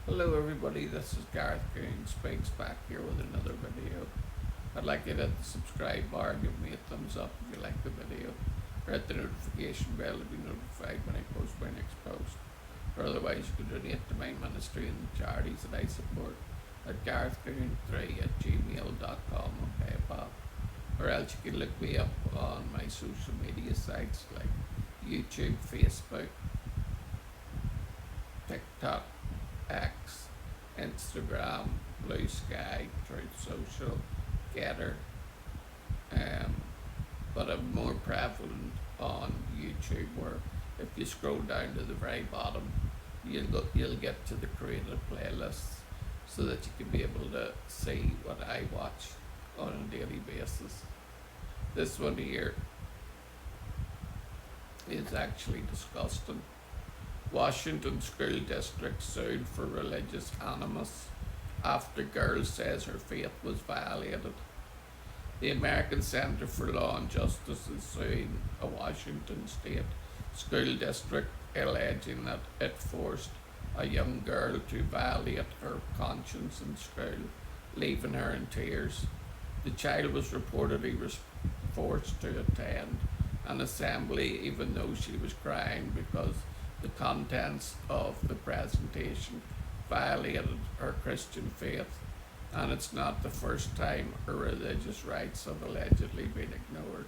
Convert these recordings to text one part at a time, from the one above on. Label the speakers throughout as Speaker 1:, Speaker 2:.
Speaker 1: Hello everybody, this is Gareth Coon Speaks back here with another video. I'd like you to hit the subscribe bar, give me a thumbs up if you like the video, or hit the notification bell to be notified when I post my next post. Or otherwise you can donate to my ministry and the charities that I support at garethcoon3 at gmail.com on PayPal. Or else you can look me up on my social media sites like YouTube, Facebook, TikTok, X, Instagram, Blue Sky, Truth Social, Getter, um, but I'm more prevalent on YouTube, where if you scroll down to the very bottom, you'll get to the created playlists, so that you can be able to see what I watch on a daily basis. This one here is actually disgusting. Washington school district sued for religious animus after girl says her faith was violated. The American Center for Law and Justice is suing a Washington state school district alleging that it forced a young girl to violate her conscience in school, leaving her in tears. The child was reportedly forced to attend an assembly even though she was crying because the contents of the presentation violated her Christian faith, and it's not the first time her religious rights have allegedly been ignored.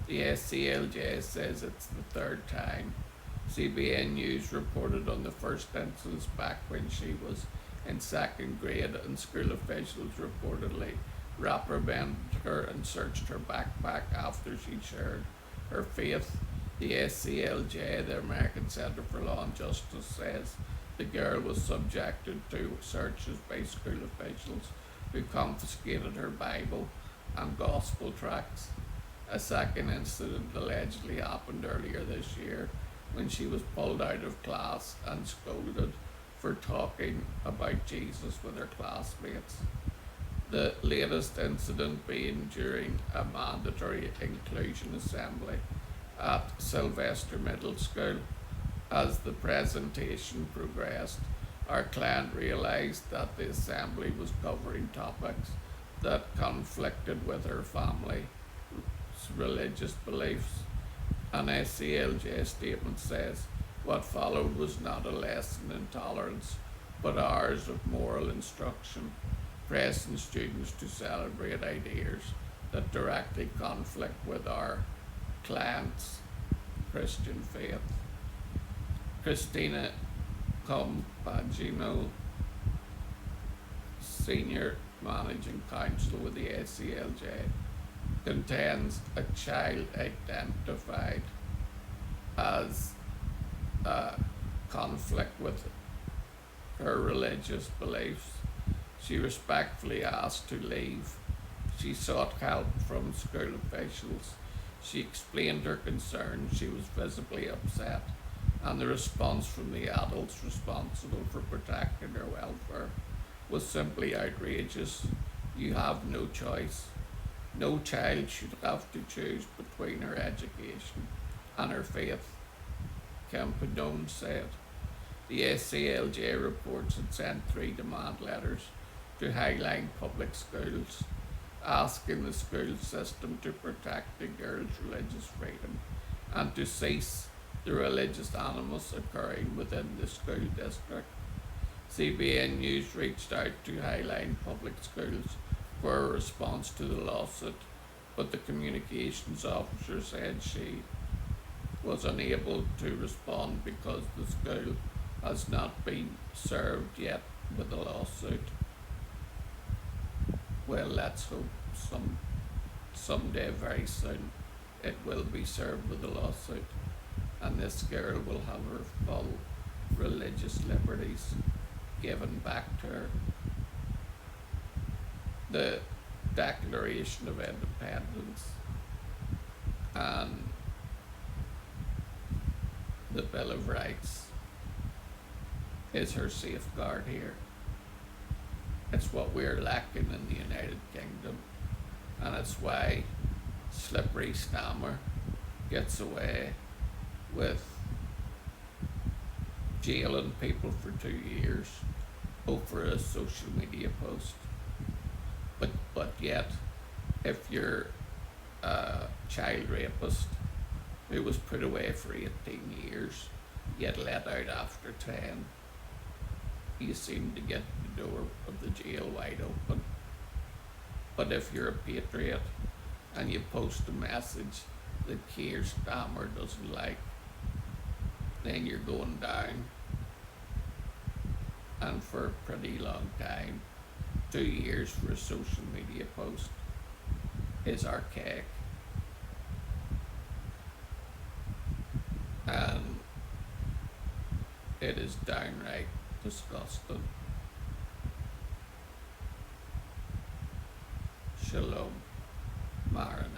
Speaker 1: The SCLJ says it's the third time. CBN News reported on the first instance back when she was in second grade, and school officials reportedly reprimanded her and searched her backpack after she shared her faith. The SCLJ, the American Center for Law and Justice, says the girl was subjected to searches by school officials who confiscated her Bible and gospel tracts. A second incident allegedly happened earlier this year when she was pulled out of class and scolded for talking about Jesus with her classmates. The latest incident being during a mandatory inclusion assembly at Sylvester Middle School. As the presentation progressed, our client realised that the assembly was covering topics that conflicted with her family's religious beliefs. An SCLJ statement says what followed was not a lesson in tolerance, but hours of moral instruction, pressing students to celebrate ideas that directly conflict with our client's Christian faith. Christina Compagino, Senior Managing Counsel with the SCLJ, contends a child identified as a conflict with her religious beliefs. She respectfully asked to leave. She sought help from school officials. She explained her concerns. She was visibly upset, and the response from the adults responsible for protecting her welfare was simply outrageous. You have no choice. No child should have to choose between her education and her faith, Campadone said. The SCLJ reports had sent 3 demand letters to Highline Public Schools, asking the school system to protect the girls' religious freedom and to cease the religious animus occurring within the school district. CBN News reached out to Highline Public Schools for a response to the lawsuit, but the communications officer said she was unable to respond because the school has not been served yet with a lawsuit. Well, let's hope someday very soon it will be served with a lawsuit, and this girl will have her full religious liberties given back to her. The Declaration of Independence and the Bill of Rights is her safeguard here. It's what we're lacking in the United Kingdom, and it's why Slippery Stammer gets away with jailing people for 2 years over a social media post. But yet, if you're a child rapist who was put away for 18 years, yet let out after 10, you seem to get the door of the jail wide open. But if you're a patriot and you post a message that Keir Starmer doesn't like, then you're going down. And for a pretty long time, 2 years for a social media post is archaic. And it is downright disgusting. Shalom, Maren.